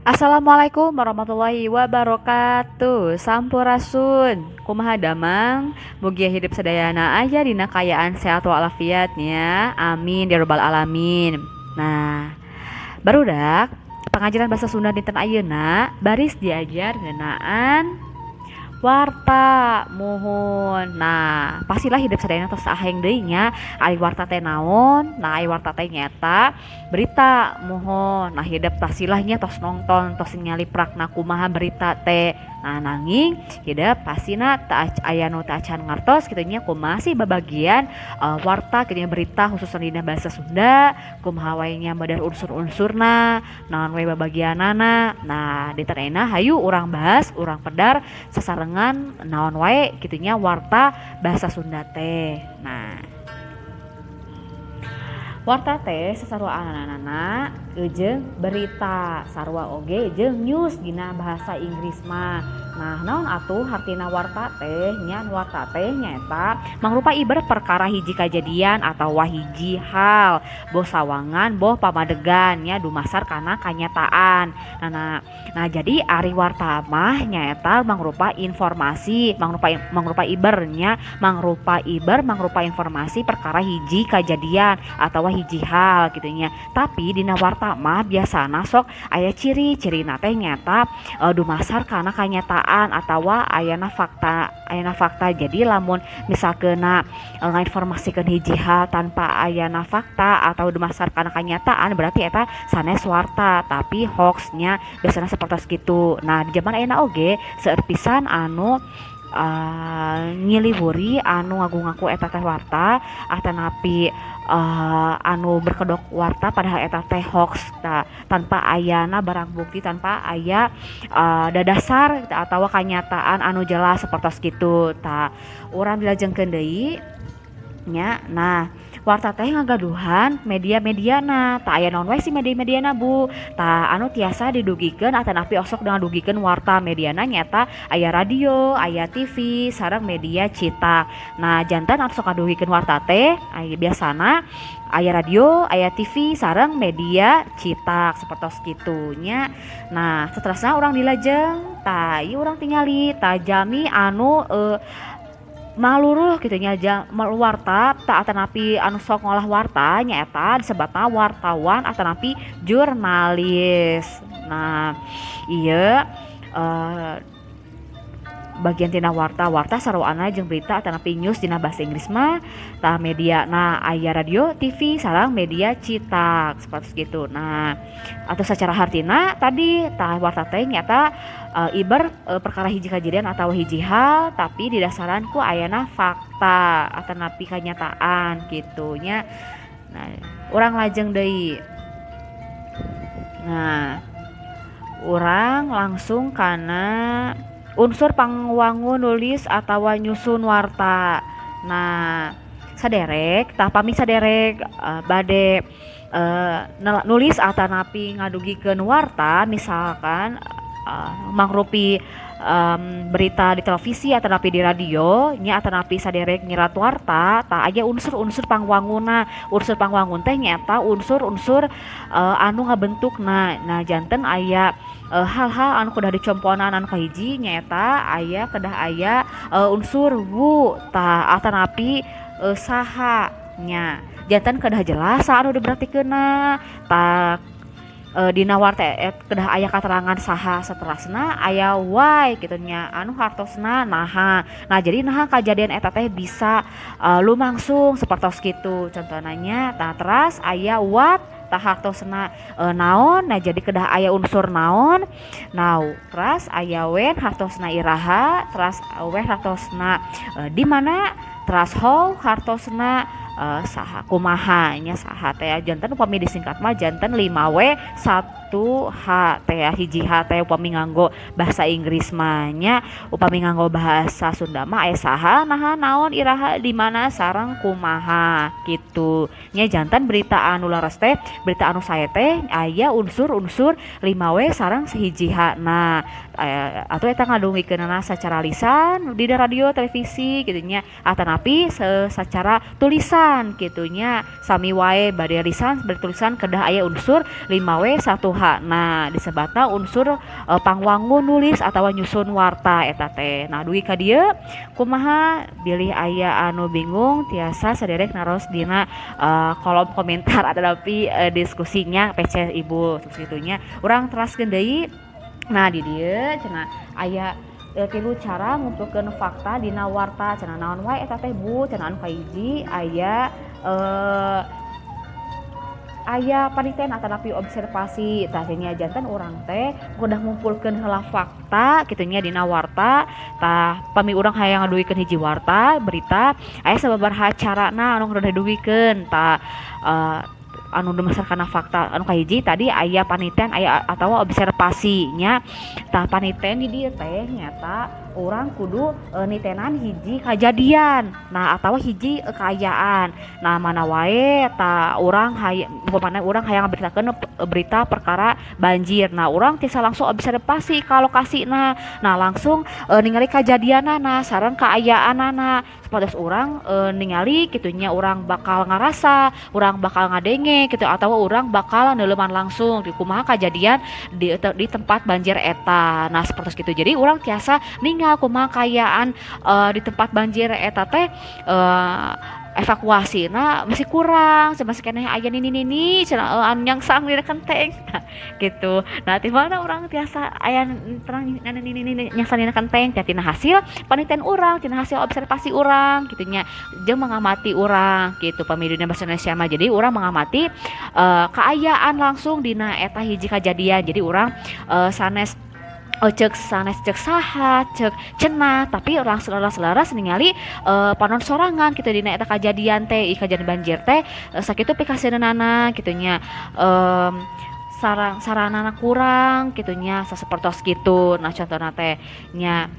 Assalamualaikum warahmatullahi wabarakatuh. Sampurasun. Kumaha damang? Mugia hidup sadayana aja dina kayaan sehat walafiatnya. Amin ya rabbal alamin. Nah, barudak pengajaran bahasa Sunda dinten ayeuna baris diajar ngeunaan warta muhun. Nah, pastilah hidup sadayana tos aheng deui nya. Ari warta teh naon? Nah, ari warta teh nyata berita muhun. Nah, hidup pastilah nya tos nonton, tos nyaliprakna kumaha berita teh. Nah, nanging hidup pastina aya nu teu acan ngartos kitu nya kumaha sih babagian warta kitu nya berita khususna dina bahasa Sunda, kumaha wae nya model unsur-unsurna, naon wae babagianana. Nah, dinten ayeuna hayu urang bahas, urang pedar sasarengan naon wae kitu nya warta bahasa Sunda teh. Nah, warta teh sasarua anana jeung berita sarua oge jeung news dina bahasa Inggris mah. Nah, naon atuh hartina warta teh? Nya warta teh nyaeta mangrupa ibarat perkara hiji kajadian atau hiji hal, boh sawangan, boh pamadegan nya dumasar kana kanyataan. Nah, jadi ari warta mah nyaeta mangrupa informasi, mangrupa ibernya, mangrupa informasi perkara hiji kajadian atau hiji hal gitu nya. Tapi dina warta mah biasana sok aya ciri-cirina teh nyata dumasar kana kanyataan atawa ayana fakta. Jadi lamun misalkeuna ngainformasikeun hiji hal tanpa ayana fakta atau dumasar kana kanyataan berarti eta sanes warta, tapi hoaxnya biasanya seperti itu. Nah, di zaman ayeuna oge seueur pisan anu nyiliburi anu ngaku-ngaku eta teh warta atanapi anu berkedok warta padahal eta teh hoax tanpa ayana barang bukti, tanpa aya dadasar atau kanyataan anu jelas seperti itu. Urang dilajengkeun deui nya. Nah, warta teh ngagaduhan media-mediana. Aya naon wae si media-mediana Bu. Anu tiasa didugikeun atanapi osok dengan dugikeun warta mediana nyata aya radio, aya TV, sareng media cetak. Nah, jantan anu sok ngadugikeun warta teh aya biasana aya radio, aya TV, sareng media cetak seperti kitu nya. Nah, saterusna urang dilajeng ieu urang tingali jami anu maluruh gitu nya warta atanapi anu sok ngolah warta nyaeta disebutna wartawan atanapi jurnalis. Nah, ieu bagian tina warta saruana jeung berita atanapi news dina bahasa Inggris mah media. Nah, aya radio, TV, sareng media cetak seperti itu. Nah, atau secara hartina tadi warta teh nyata perkara hiji kejadian atau hiji hal tapi didasaran ku ayana fakta atanapi kanyataan gitunya. Nah, urang lajeng deui. Nah, urang langsung kana unsur pangwangun nulis atau nyusun warta. Nah, saderek pami saderek bade nulis atanapi ngadugikeun warta misalkan mangrupi berita di televisi atanapi di radio nya atanapi saderek nyerat warta aya unsur-unsur pangwangunna. Unsur pangwangun teh nyaeta unsur-unsur anu ngabentukna. Nah, janten aya hal-hal anu kedah dicomponan anu kahiji nyaeta kedah aya unsur wu atanapi saha nya. Janten kedah jelas anu diberatikeunna dina warta kedah aya katerangan saha saterasna aya why kitu nya anu hartosna naha. Nah, jadi naha kajadian eta teh bisa lumangsung seperti kitu contohna nya. Teras aya what hartosna naon. Nah, jadi kedah aya unsur naon. Nah, teras aya when hartosna iraha, teras when hartosna di mana, teras how hartosna saha kumaha nya saha teh. Janten upami disingkat mah janten 5W 1H teh hiji H teh upami nganggo bahasa Inggris mah nya. Upami nganggo bahasa Sunda mah aya saha, naha, naon, iraha, di mana, sareng kumaha gitu nya. Janten berita anu laras teh, berita anu sae teh aya unsur-unsur 5W sareng sahiji H. Nah, atau eta ngadungikeunna secara lisan di radio, televisi gitu nya atanapi secara tulisan gitunya sami wae bade lisan bertulisan kedah aya unsur 5W 1H saha. Nah disebutna unsur pangwangun nulis atawa nyusun warta eta teh. Nah dugi ka dieu kumaha bilih aya anu bingung tiasa saderek naros dina kolom komentar atau tapi diskusinya PC Ibu segitunya urang teraskeun deui. Nah di dieu cenah aya tilu cara ngumpulkeun fakta dina warta cenah naon wae eta teh Bu cenah anu kahiji aya paniten atanapi observasi tah nya janten urang teh udah ngumpulkeun heula fakta kitu nya dina warta tah pami urang hayang ngaduikeun hiji warta berita aya sababaraha carana anu kudu diduikeun tah anu berdasarkan fakta anu kahiji tadi aya paniten aya atawa observasinya tah paniten di dieu teh nyata orang kudu nitenan hiji kejadian nah atawa hiji kaayaan nah mana wae tah urang hayang ngaberitakeun berita perkara banjir nah urang tiasa langsung observasi ka lokasina nah langsung ningali kejadianana sareng kaayaanana supados urang ningali kitunya urang bakal ngarasa urang bakal ngadenge gitu atau urang bakal neuleuman langsung di kumaha kejadian di tempat banjir eta nah seperti itu jadi urang tiasa ningal kumaha kaayaan di tempat banjir eta teh evakuasina masih kurang masih keneh aya nini cenah anu nyangsang di kenteng nah, gitu nah ti mana urang tiasa aya terang nini nyangsang di kenteng tina hasil panitian urang tina hasil observasi urang kitu nya jeung mengamati urang gitu pamidina bahasa Indonesia mah jadi urang mengamati kaayaan langsung dina eta hiji kejadian jadi urang sanes cek saha cek cenah tapi orang selaras ningali panon sorangan gitu dina eta kejadian teh kejadian banjir teh sakitu pikasireunana kitu nya saranana kurang kitu nya sasapertos kitu nah contohna teh nya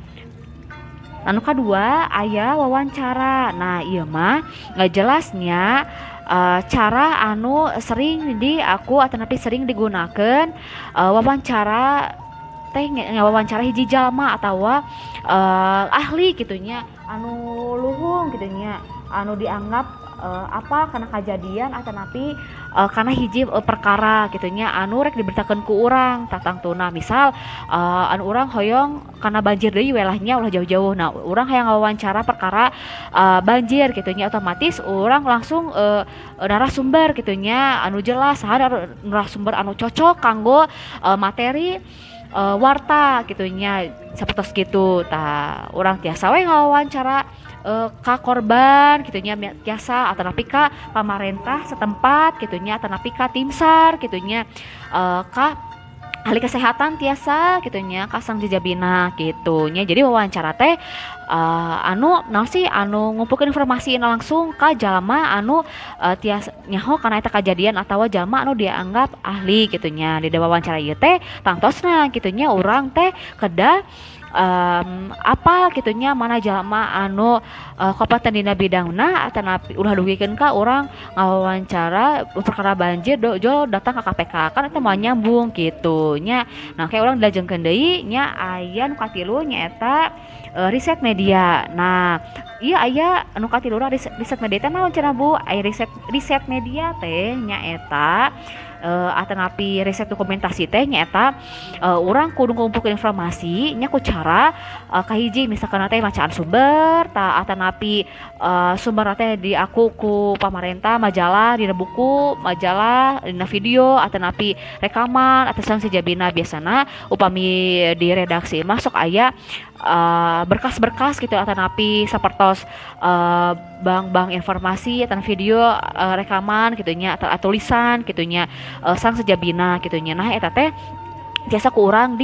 anu kadua aya wawancara nah ieu mah jelasnya cara anu sering atanapi sering digunakeun wawancara teh ngawawancara hiji jalma atawa ahli gitunya anu luhung gitunya anu dianggap apa karena kejadian atanapi karena hiji perkara gitunya anu rek diberitakeun ku urang tatangtuna misal anu urang hoyong karena banjir deui welahnya ulah jauh-jauh nah urang hayang ngawawancara perkara banjir gitunya otomatis urang langsung narasumber gitunya anu jelas saha narasumber anu cocok kanggo materi warta gitunya sapertos gitu tah urang tiasa we ngawawancara ka korban gitunya tiasa atanapi ka pamarentah setempat gitunya atanapi ka tim SAR gitunya ka ahli kesehatan tiasa gitunya kasang jejabina gitunya jadi wawancara teh anu naon sih anu ngumpulkeun informasi langsung ka jalma anu tiasa nyaho kana eta kejadian atawa jalma anu dianggap ahli gitunya di wawancara ieu teh tangtosna gitunya urang teh kedah apa gitunya mana jalma anu kompeten dina bidangna atanapi ulah dugikeun ka urang ngawawancara perkara banjir jo datang ka KPK kan eta mah nyambung gitu nya nah kayak urang dilajengkeun deui nya aya nu katilu nyaeta riset media nah iya aya anu katilu riset media teh naon cenah Bu aya riset media teh nyaeta atanapi riset dokumentasi teh nyaeta urang kudu ngumpulkeun informasi nya ku cara kahiji misalkan teh macaan sumber ta atanapi sumber teh diaku ku pamarentah majalah dina buku majalah dina video atanapi rekaman atau sang sejabina biasana upami di redaksi masuk aya berkas-berkas gitu atanapi sapertos bank informasi atau video rekaman gitunya atau tulisan gitunya sang sejabina gitunya nah eta teh biasa ku urang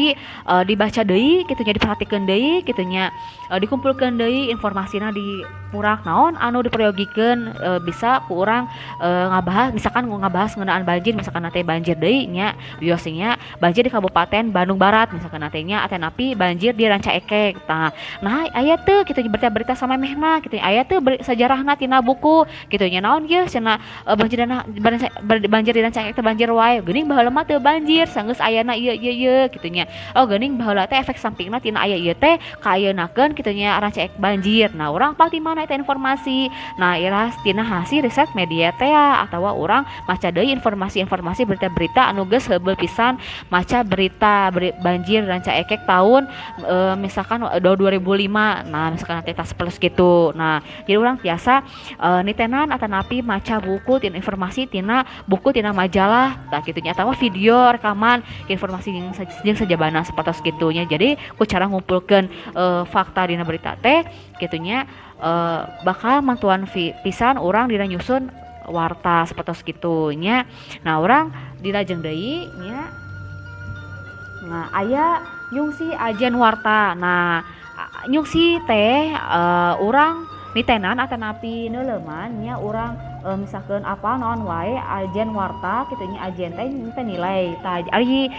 dibaca deui gitunya diperhatikeun deui gitunya dikumpulkeun deui informasina di purak naon anu diperyogikeun bisa ku urang ngabahas misalkan ngabahas ngeunaan banjir misalkan teh banjir deui nya biasanya banjir di Kabupaten Bandung Barat misalkan teh nya atanapi banjir di Rancaekek nah aya teu kitu berita-berita samemehna kitu aya teu sejarahna tina buku kitu nya naon ieu cenah banjir di Rancaekek teh banjir wae geuning baheula mah teu banjir sanggeus ayana ieu ye gitunya. Oh geuning baheula teh efek sampingna tina aya ieu teh kaayenakeun gitunya rancaek banjir. Nah urang pal di mana eta informasi. Nah iras tina hasil riset media teh atawa urang maca deui informasi-informasi berita-berita anu geus heubeul pisan maca berita banjir rancaekek tahun misalkan 2005. Nah misalkan nanti tas plus gitu. Nah jadi urang biasa nitenan atanapi maca buku tina informasi tina buku tina majalah tah gitunya atawa video rekaman informasi jeung sajabana sapertos gitunya. Jadi ku cara ngumpulkeun fakta dina berita teh gitunya bakal mantuan pisan urang dina nyusun warta sapertos gitunya. Nah urang dilajeng deui nya. Nah aya nyungsi ajen warta. Nah nyungsi teh urang nitenan atanapi neuleuman nya urang misalkan apa naon wae ajen warta gitunya ajen teh nilai tah ari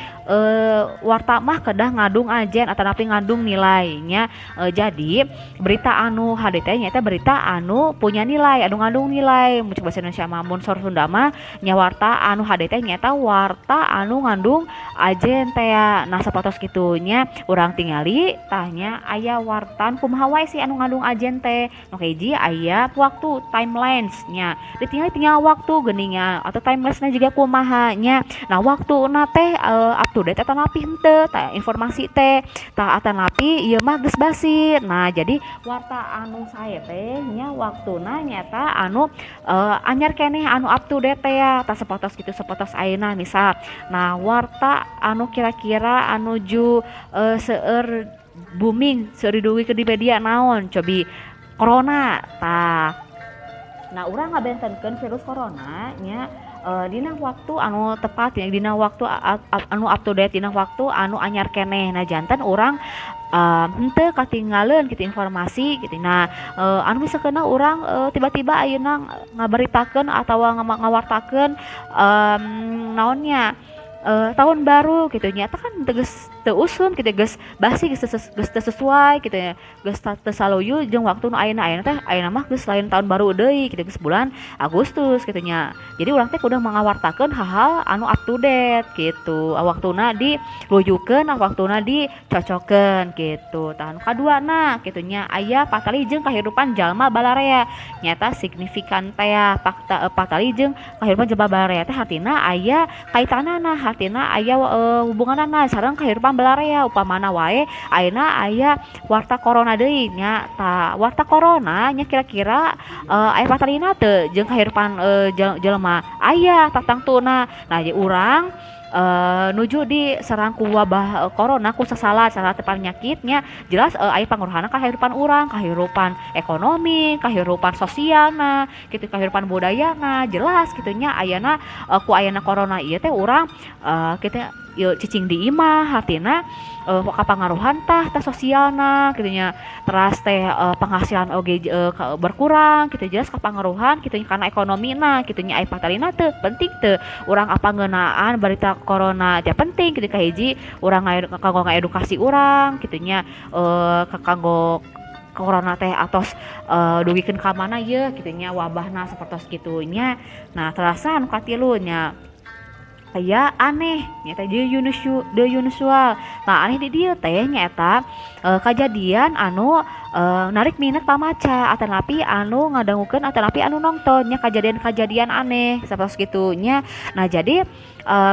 warta mah kedah ngadung ajen atanapi ngandung nilai nya. Jadi berita anu hade teh nya eta berita anu punya nilai anu ngandung nilai mun bahasa Indonesia mah mun sor Sunda mah nya warta anu hade teh nya eta warta anu ngandung ajen teh. Nah sapatos kitu nya urang tingali tahnya aya wartan kumaha wae sih anu ngandung ajen teh. Nu hiji aya waktu timelines nya ditinggal waktu geuningan atau timelessnya juga kumaha nya. Nah waktuna teh up to date atanapi henteu tah informasi teh tah atanapi ieu mah geus basi. Nah jadi warta anu sae teh nya waktuna nyata anu anyar keneh anu up to date teh tah sapotos kitu sapotos ayeuna misal. Nah warta anu kira-kira anu ju seueur booming seueur diduwi ke di media naon cobi corona tah. Nah urang ngabentenkeun virus corona nya dina waktu anu tepat ya dina waktu anu up to date dina waktu anu anyar keneh. Nah janten urang henteu katinggaleun kitu informasi gitu. Nah anu misalkeuna urang tiba-tiba ayeuna ngabaritakeun atawa ngawartakeun naonnya tahun baru gitu nya eta kan geus teu usum gitu geus basi geus teu sesuai gitu ya geus teu saluyu jeung waktu nu ayeuna teh ayeuna mah geus lain tahun baru deui gitu geus bulan Agustus gitu nya. Jadi urang teh kudu mengawartakeun hal-hal anu up to date gitu. Waktuna dirujukeun waktuna dicocokeun gitu. Tah anu kaduana gitu nya aya patali jeung kahirupan jalma balarea nyata signifikan teh fakta patali jeung kahirupan jalma balarea teh hartina aya kaitanana tina aya hubunganana sareng kahirupan balarea upamana wae ayeuna aya warta corona deui nya. Tah warta corona nya kira-kira aya patalina teu jeung kahirupan jelema aya tatangtuna. Nah jadi urang nuju diserang ku wabah corona ku sasalah tepan penyakitnya jelas aya pangaruhana ka kahirupan urang, kahirupan ekonomi, kahirupan sosialna, kitu kahirupan budayana jelas kitunya ayana ku ayana corona ieu teh urang kita cicing di imah hartina kapangaruhan tah sosialna gitunya teras teh penghasilan oge berkurang gitu jelas kapangaruhan gitunya karena ekonomina gitunya aya patalina teu penting teu urang apa ngeunaan berita corona teh penting gitu kahiji urang kanggo ngaedukasi urang gitunya kanggo corona teh atos dugikeun ka mana ye gitunya wabahna sapertos kitu nya. Nah terasa anu katilu nya aya aneh nyata the unusual. Nah aneh di dieu teh nyata kajadian anu narik minat pamaca atanapi anu ngadangukeun atanapi anu nongton nya kajadian-kajadian aneh sapertos kitu nya. Nah jadi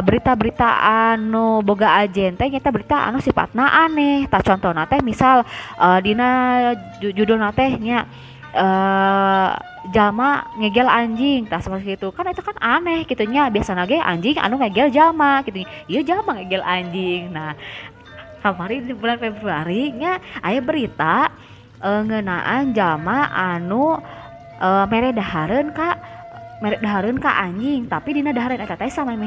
berita-berita anu boga ajen teh nyata berita anu sifatna aneh. Tah contona teh misal dina judulna teh nya jalma ngegel anjing tah seperti itu kan itu kan aneh gitunya biasana ge anjing anu ngegel jalma gitu ieu jalma ngegel anjing. Nah kamari di bulan Februari nya aya berita ngeunaan jalma anu mere dahareun ka anjing tapi dina dahareun eta teh sampai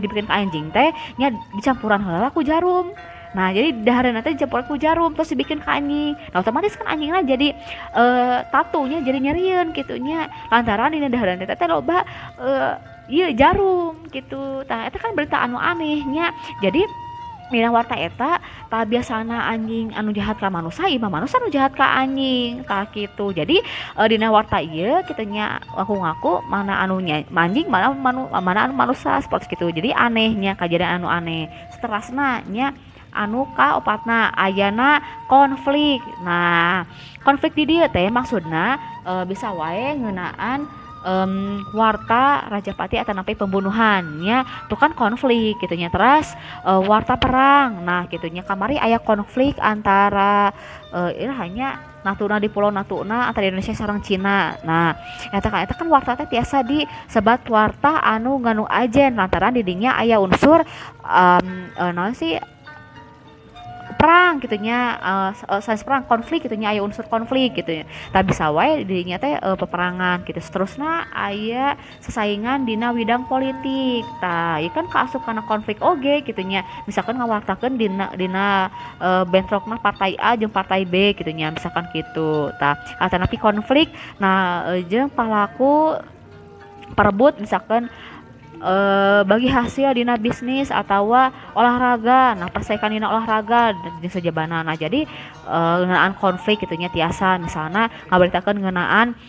dibikeun ka anjing teh nya dicampuran heula ku jarum. Nah jadi dahareun teh dicampur ku jarum terus dibikin ka anjing. Nah otomatis kan anjingna jadi tatunya jadi nyerieun kitu nya lantaran dina dahareun teh loba ieu jarum gitu. Tah eta kan berita anu aneh nya. Jadi Dina warta eta tah biasana anjing anu jahat ka manusia imah manusia anu jahat ka anjing tah kitu. Jadi dina warta ieu kitu nya ngaku-ngaku mana anunya anjing mana anu manusia seperti kitu. Jadi anehnya kejadian anu aneh. Seterusna nya anu kaopatna ayana konflik. Nah, konflik di dieu teh maksudna bisa wae ngeunaan warta Rajapati atau napi pembunuhannya tuh kan konflik gitunya terus warta perang nah gitunya kamari aya konflik antara hanya Natuna di Pulau Natuna antara Indonesia sareng Cina. Nah, eta kan warta teh tiasa disebat warta anu nganu ajen lantaran didinya aya unsur naon sih perang gitunya sains perang konflik gitunya aya unsur konflik gitu ya tapi bisa wae dirinya teh peperangan gitu seterusnya aya sesaingan dina bidang politik tah ieu kan kaasup kana konflik oge gitunya misalkan ngawartakeun dina bentrokna partai A jeung partai B gitunya misalkan gitu tah atanapi konflik nah jeung palaku perebut misalkan bagi hasil dina bisnis atau olahraga nah persaingan dina olahraga di sejabana nah jadi ngeunaan konflik gitunya tiasa misalnya ngabaritakeun ngeunaan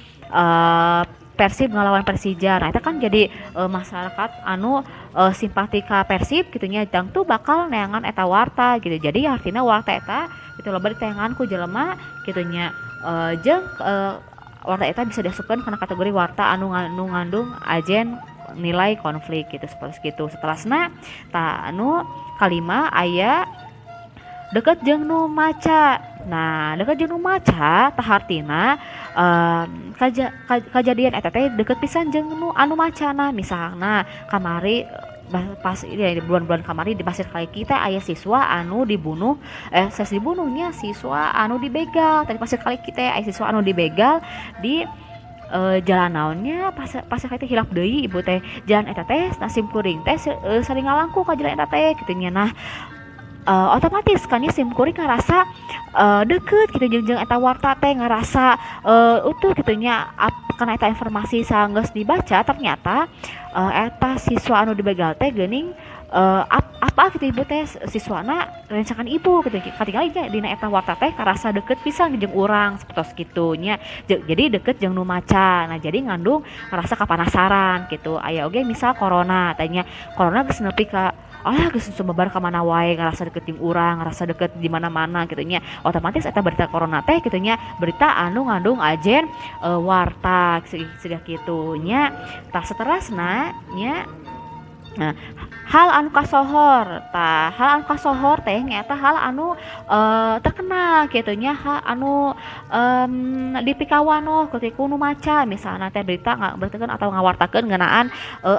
Persib ngelawan Persija nah itu kan jadi masyarakat anu simpati ka Persib gitunya jang tuh bakal neangan eta warta gitu jadi artinya warta eta itu loba ditayangan ku jelema gitunya jeung warta eta bisa diasupkeun kana kategori warta anu ngandung ajen nilai konflik gitu seperti itu seterusnya ta anu kalima aya deket jeung nu maca nah deket jeung nu maca tah artina kajadian eta teh deket pisan jeung nu anu macana misalna kamari pas di bulan-bulan kamari di Pasir Kaliki kita aya siswa anu dibunuh dibunuhnya siswa anu dibegal tadi Pasir Kaliki teh aya siswa anu dibegal di jalan naonnya pas teh hilap deui ibu teh jalan eta teh sim kuring teh sering ngalangku ka jalan eta teh kitu nya nah otomatis kan ya sim kuring ngarasa deket gitu jeung eta warta teh ngarasa utuh kitu nya karena eta informasi saenggeus dibaca ternyata eta siswa anu dibegal teh geuning apa gitu ibu teh siswana rencangan ibu gitu katingali dina eta warta teh karasa deket pisan jeung urang seperti kitu nya jadi deket jeung nu maca nah jadi ngandung rasa kapanasaran gitu aya oge misal corona tanya corona geus nepi ka geus sumebar ka mana wae ngarasa deket jeung urang ngarasa deket di mana-mana gitu nya otomatis eta berita corona teh gitu nya berita anu ngandung ajen warta sudah kitu nya tah saterusna nya nah hal anu kasohor teh nyata hal anu terkenal gitu nya hal anu dipikawanoh ketika nu maca misalnya teh berita beritakeun atau ngawartakeun ngeunaan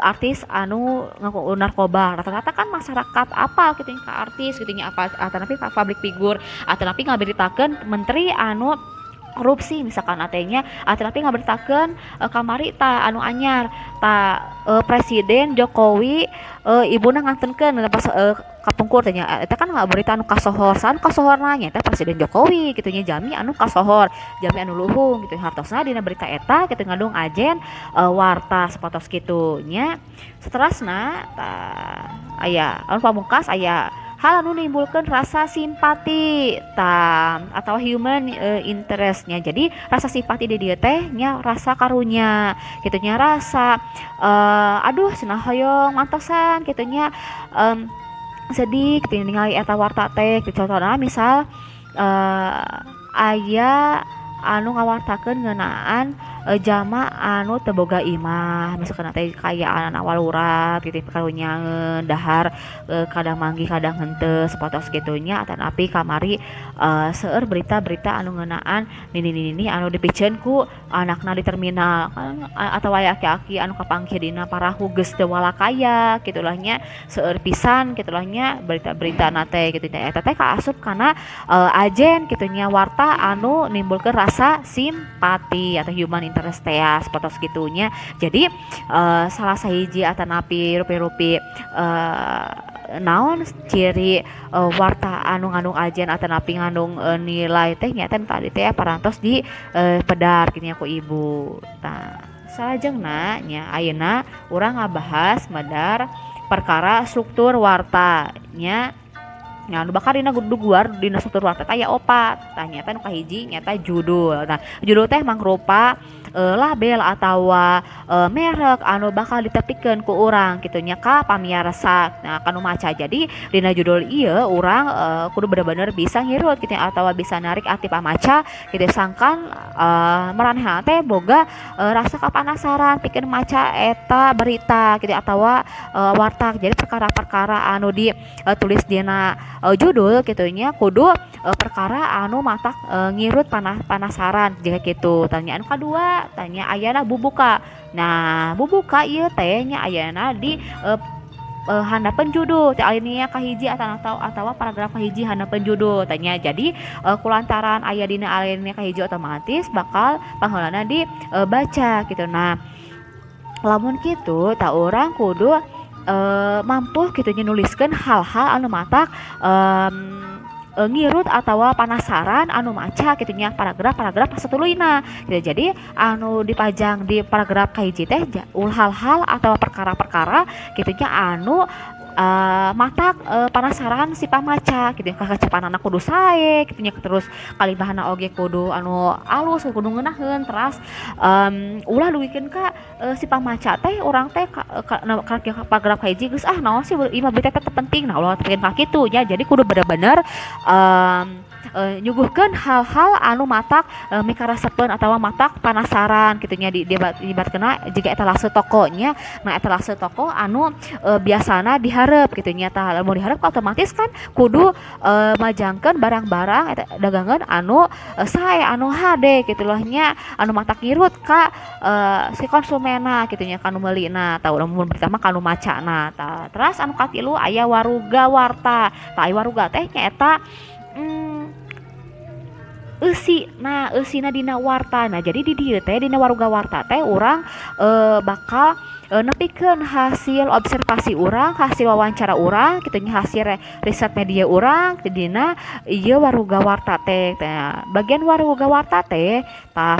artis anu ngaku narkoba rata-rata kan masyarakat apa gitu ka artis gitu nya apa atanapi public figure atanapi ngaberitakeun menteri anu korupsi misalkan atenya tapi ngaberitakeun kamari ta anu anyar ta Presiden Jokowi ibuna ngantenkeun pas kapungkur tanya eta kan berita anu kasohor san kasohorna nya teh Presiden Jokowi kitu nya jami anu kasohor jami anu luhung gitu hartosna dina berita eta kitu ngandung ajen warta sapatos kitu nya saterusna aya anu pamungkas aya hal anu nimbulkeun rasa simpati atau human interestnya jadi rasa simpati di dieu teh nya rasa karunya kitu nya rasa aduh cenah hoyong mantosan kitu nya sedih kitu ningali eta warta teh contohna misal aya anu ngawartakeun ngeunaan jama anu teu boga imah misalkan teh kayaan anak walurat gitu karunya dahar kadang manggih kadang henteu sapatos kitu nya atanapi kamari seueur berita-berita anu ngeunaan nini anu dipikeun ku anakna di terminal atau aki-aki anu kapanggih dina parahu geus teu walakaya kitu lah nya seueur pisan kitu lah nya berita-berita na teh kitu nya eta teh kaasup kana ajen kitu nya warta anu nimbulkeun rasa simpati atau human interest ya sepatos gitunya jadi salah sahiji atanapi rupi-rupi naon ciri warta anu ngandung ajen atanapi ngandung nilai teh nya tadi teh parantos di pedar kitu ku ibu tah salajengna nya ayeuna urang ngabahas medar perkara struktur warta nya Nah, nu bakal dina duguar dina struktur warta aya opat. Tah nyata nu kahiji nyata judul. Nah, judul teh mangrupa label atawa merek anu bakal ditepikeun ku urang kitu nya ka pamiarsa. Nah, kanu maca. Jadi dina judul ieu urang kudu bener-bener bisa ngirut kitu atawa bisa narik ati pamaca kitu sangkan maranehna teh boga rasa kapanasaran pikeun maca eta berita kitu atawa warta. Jadi perkara-perkara anu tulis dina judul gitunya kudu perkara anu matak ngirut panasaran jika gitu. Tanyaan kedua tanya ayana bubuka. Nah bubuka ieu teh nya ayana di handapkeun judul teh alinea kahiji atawa paragraf kahiji handapkeun judul tanya. Jadi kulantaran aya dina alinea kahiji otomatis bakal pangheuleuna dibaca gitu. Nah lamun kitu tah urang kudu mampu gitunya nuliskeun hal-hal anu matak ngirut atawa panasaran anu maca gitunya paragraf satuluyna gitu. Jadi anu dipajang di paragraf kahiji teh hal-hal atawa perkara-perkara gitunya anu matak panasaran si pamaca gitu. Kakacepanana kudu sae gitunya, terus kalibahana oge kudu anu alus kudu ngeunaheun, teras ulah duwikeun ka si pamaca teh urang teh paragraf kahiji geus naon sih ieu mah berita teh penting. Nah ulah tepikeun ka kitu nya. Jadi kudu bener-bener nyuguhkeun hal-hal anu matak mikaresepeun atawa matak panasaran gitunya dibatkeunna jika etalase tokonya. Nah etalase toko anu biasana diharap gitunya. Tah lamun diharap otomatis kan kudu majangkeun barang-barang eta dagangan anu sae anu hade gitu loh nya, anu matak ngirut ka si konsumenna gitunya kanu meulina. Tah lamun pertama kanu macana. Tah terus anu katilu aya waruga warta. Tah waruga teh nya eta eusina dina warta. Nah jadi di dieu teh dina waruga warta teh urang bakal nepikeun hasil observasi urang, hasil wawancara urang gitunya, hasil riset media urang dina ieu waruga warta teh. Bagian waruga warta teh tah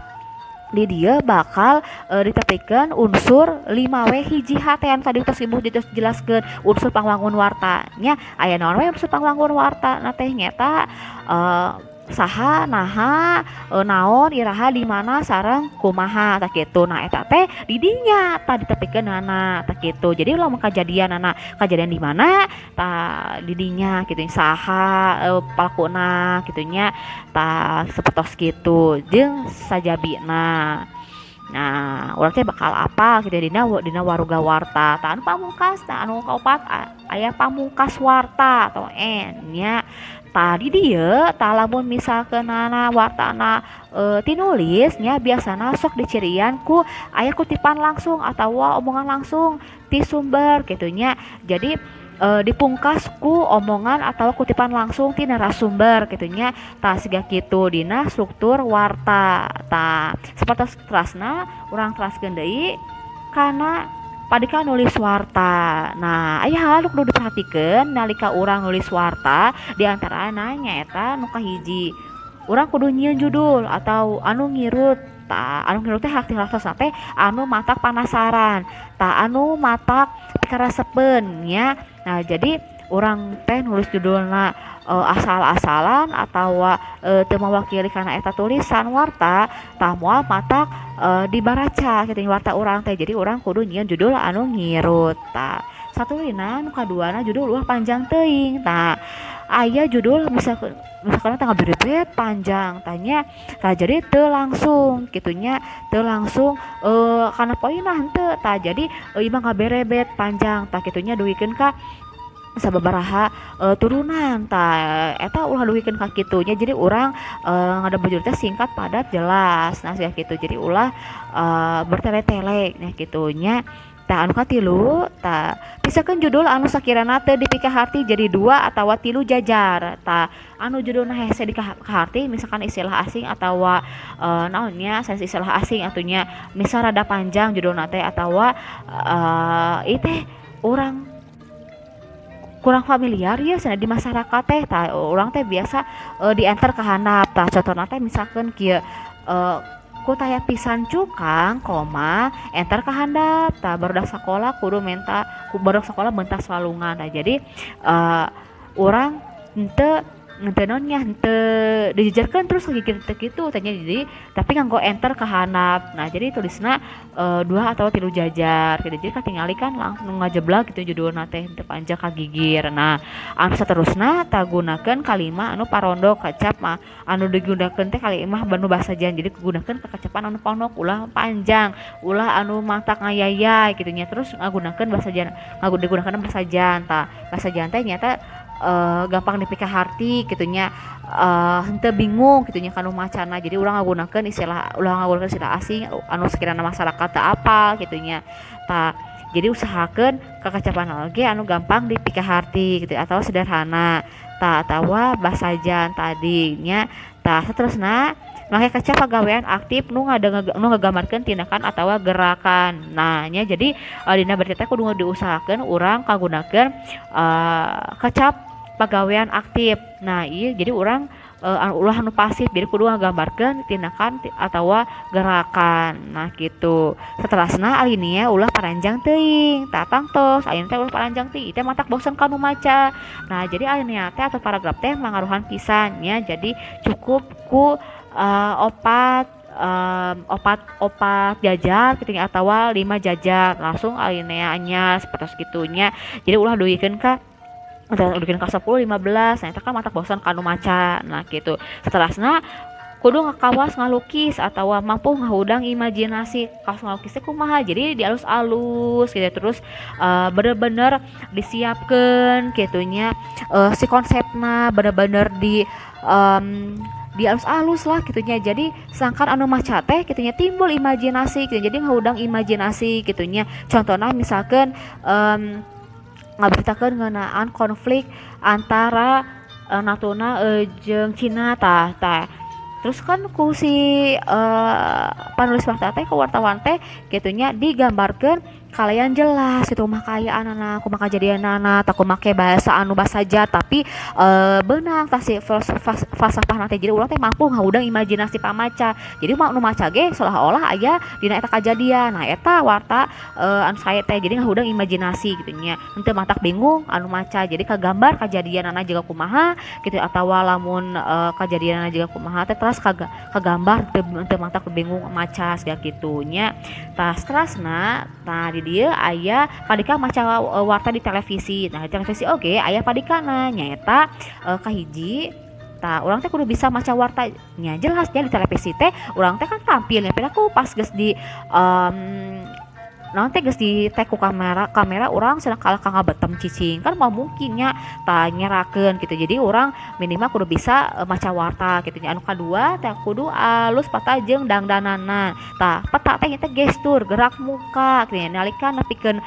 di dia bakal ditepikeun unsur 5W hiji teh anu tadi tos ibu dijelaskeun unsur pangwangun warta nya. Aya naon we unsur pangwangun warta na teh nyata saha naha naon iraha di mana sareng kumaha tah kitu. Nah eta teh di dinya tah ditepikeunana tah kitu. Jadi lamun kajadian di mana tah di dinya kitu saha palakuna kitu nya tah sapertos kitu jeung sajabina. Nah urang teh bakal apa gitu dina waruga warta. Tah anu pamungkas tah anu kaopat aya pamungkas warta atau nya. Tadi dia tah lamun misalkeunana wartana tinulisnya biasana sok dicirian ku aya kutipan langsung atawa omongan langsung ti sumber gitunya. Jadi dipungkas ku omongan atau kutipan langsung ti narasumber gitunya. Tah siga kitu dina struktur warta. Tah sapertos terasna urang teraskeun deui kana padika nulis warta. Nah aya hal nu kudu diperhatikeun nalika urang nulis warta, diantarana nyaeta nu kahiji urang kudu nyieun judul atau anu ngirut. Anu ngirut teh arti-arti teh anu matak panasaran, anu matak pikaresepeun nya. Nah jadi urang teh nulis judulna asal-asalan atawa teu mawakili kana eta tulisan warta tah moal matak dibaraca kitu warta urang teh. Jadi urang kudu nyieun judul anu ngirut. Tah satulina nu kaduana judul ulah panjang teuing. Tah aya judul misalkan tanggal berebet panjang tanya. Tah jadi teu langsung gitunya, teu langsung kana poinna henteu. Tah jadi ieu mah ngaberebet panjang tah kitunya duwikeun ka sababaraha turunan. Tah eta ulah duwikeun ka kitunya. Jadi urang ngadep judul teh singkat padat jelas. Nah sia kitu. Jadi ulah bertele-tele nya kitunya. Tah anu katilu tah pisakeun judul anu sakirana teu dipikaharti jadi 2 atawa 3 jajar. Tah anu judulna hese dikaharti misalkan istilah asing atawa naonnya sensi istilah asing atunya misal rada panjang judulna teh atawa ieu teh urang kurang familiar ya sana di masyarakat teh. Tah urang teh biasa di enter ka handap. Tah contohna teh misalkan kieu ku taya pisan cukang koma enter ka handap. Tah barudak sakola kudu barudak sakola mentas walungan. Tah jadi urang henteu naonnya henteu dijejerkeun terus lagi gitu tanya jadi tapi nganggo enter ke handap. Nah jadi tulisna 2 atau 3 jajar gitu jadi katingali kan langsung ngajeblak gitu judulna teh henteu panjang kagigir. Nah anu saterusna tagunakeun kalimah anu parondok kecap mah anu digunakeun teh kalimah banu basa jan jadi gunakeun kacapan anu pondok ulah panjang ulah anu matak ngayayay gitu nya terus ngagunakeun basa jan digunakeun basa jan tah basa jan teh nyata gampang dipikaharti gitunya henteu bingung gitunya kanu macana jadi ulah ngagunakeun istilah asing anu sekirana masyarakat teu apal gitunya tah jadi usahakeun kakacapan oge anu gampang dipikaharti gitu atau sederhana tah atawa basa jan tadinya tah saterusna make kaca pagawean aktif nu ngagambarkeun tindakan atawa gerakan. Nah nya jadi dina berita teh kudu diusahakeun urang kagunakeun kecap pagawean aktif. Nah iya jadi urang ulah anu pasif jadi kudu ngagambarkeun tindakan atawa gerakan. Nah gitu saterasna alinea ulah paranjang teuing tatang tos ayeuna teh ulah paranjang teuing teh matak bosen kanu maca. Nah jadi alinea teh atau paragraf teh mangaruhan pisan nya jadi cukup ku opat jajar gitu atau 5 jajar langsung alineanya seperti segitunya jadi ulah duikeun ka 10 15 nah itu kan matak bosan kanu maca. Nah gitu seterusnya kudu ngakawas ngalukis atau mampu ngahudang imajinasi kawas ngalukisnya kumaha jadi dialus-alus gitu terus bener-bener disiapkan gitunya si konsepna bener-bener di alus-alus lah gitunya jadi sangkan anu maca teh gitunya timbul imajinasi gitu jadi ngahudang imajinasi gitunya contohnya misalkan ngaberitakeun ngeunaan konflik antara Natuna jeung Cina tah terus kan ku si panulis fakta teh ke wartawan teh gitunya digambarkeun kalian jelas itu makayaanana kumaha kajadianana tak make bahasa anu basaja tapi beunang tah si falsafah nanti jadi urang teh mampu ngahudang imajinasi pamaca jadi nu maca ge seolah-olah aya dina eta kajadian. Nah eta warta anu sae teh jadi ngahudang imajinasi gitu nya henteu matak bingung anu maca jadi kagambar kajadianana juga kumaha gitu atawa lamun kajadianana juga kumaha teh terus kagambar teu matak bingung maca segala kitu nya. Tah seterusna tah di dieu aya padika maca warta di televisi. Nah di televisi oge aya padikana nyaeta kahiji tah urang teh kudu bisa maca warta nya jelas nya di televisi teh urang teh kan tampil nya piraku pas geus di naon teh geus di tag ku kamera urang cenah kalah ngabetem cicing kan mah mungkinnya tah nyerakeun gitu jadi urang minimal kudu bisa maca warta gitu nya. Anu kadua teh kudu alus pata jeung dangdanana tah peta teh teh gestur gerak muka gitu nya nalika nepikeun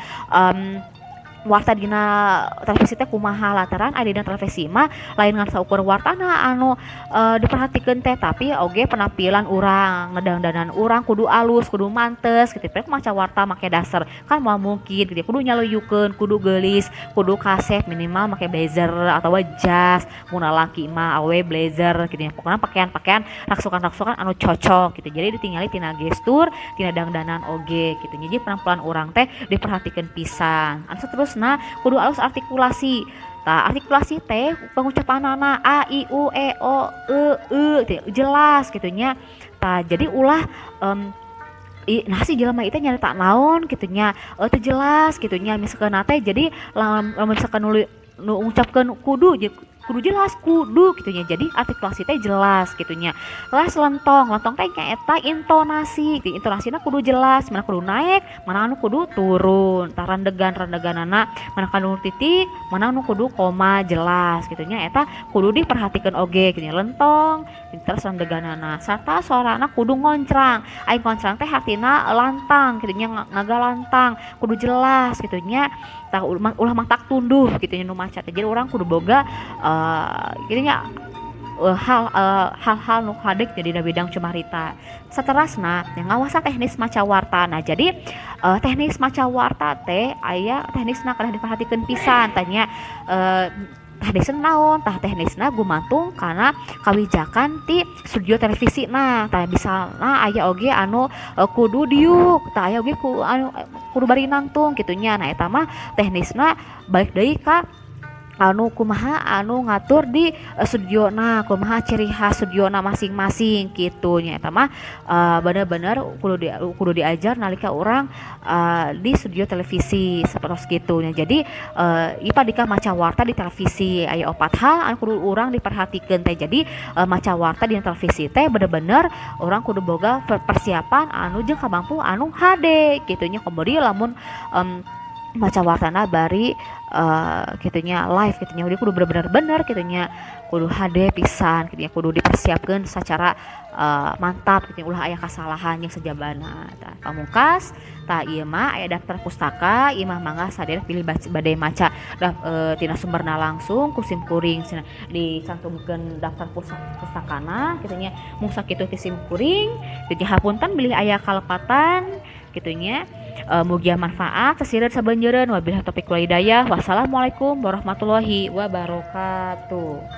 warta dina televisi teh kumaha lantaran aya dina televisi mah lain ngan saukur wartana anu diperhatikeun teh tapi oge penampilan urang ngedangdanan urang kudu alus kudu mantes gitu pek maca warta make dasar kan moal mungkin gitu kudu nyaluyukeun kudu geulis kudu kasep minimal make blazer atawa jas mun lalaki mah awe blazer gitu ya pokoknya pakaian raksukan anu cocok gitu jadi ditinggali tina gestur tina dangdanan oge gitu jadi penampilan urang teh diperhatikeun pisan. Anu terusna kudu alus artikulasi. Tah artikulasi teh pengucapanana a i u e o e jelas gitu nya. Tah jadi ulah nah si jelema itu nyarita naon gitu nya teu jelas gitu nya misalkan teh jadi lamun misalkan nu ngucapkeun kudu jelas kudu gitunya jadi artikulasi teh jelas gitunya. Las lentong teh eta intonasi intonasina kudu jelas mana kudu naik mana anu kudu turun tah rendeganana mana kudu titik mana anu kudu koma jelas gitunya eta kudu diperhatikeun oge gitunya lentong terus rendeganana sarta suarana kudu ngoncrang aing ngoncrang teh hartina lantang gitunya ngagalantang kudu jelas gitunya tah ulah matak tunduh gitunya nu maca teh jadi urang kudu boga gitunya hal-hal nu hadek jadi bidang cumarita. Saterasna yang ngawasa teknis maca warta. Nah jadi teknis maca warta teh aya teknisna kada diperhatikeun pisan tanya teknisna naon tah teknisna gumantung kana kawijakan ti studio televisi nah tah misalna aya oge anu kudu diuk tah aya oge kudu bari nangtung gitunya. Nah eta mah teknisna balik deui ka anu kumaha anu ngatur di studiona, kumaha ciri khas studiona masing-masing gitu nya eta mah bener-bener kudu diajar nalika urang di studio televisi sapertos kitu nya. Jadi ieu dika maca warta di televisi aya 4 hal anu kudu urang diperhatikeun teh. Jadi maca warta di televisi teh bener-bener urang kudu boga persiapan anu jeung kamampu anu HD kitu nya. Kemudian lamun maca wartana bari kitunya live kitunya dia kudu bener-bener kitunya kudu HD pisan kitunya kudu dipersiapkan secara mantap kitunya ulah aya kasalahan yang sejabana tah pamungkas tah ieu mah aya daftar pustaka ieu mah mangga sadaya pilih bade maca tina sumberna langsung ku sim kuring dicantumkeun daftar pustakana kitunya mung sakitu ti sim kuring jadi hapunten bilih aya kalepatan gitunya. Mugia manfaat sesireun sabanjeureun wabillahi taufiq wal hidayah. Wassalamualaikum warahmatullahi wabarakatuh.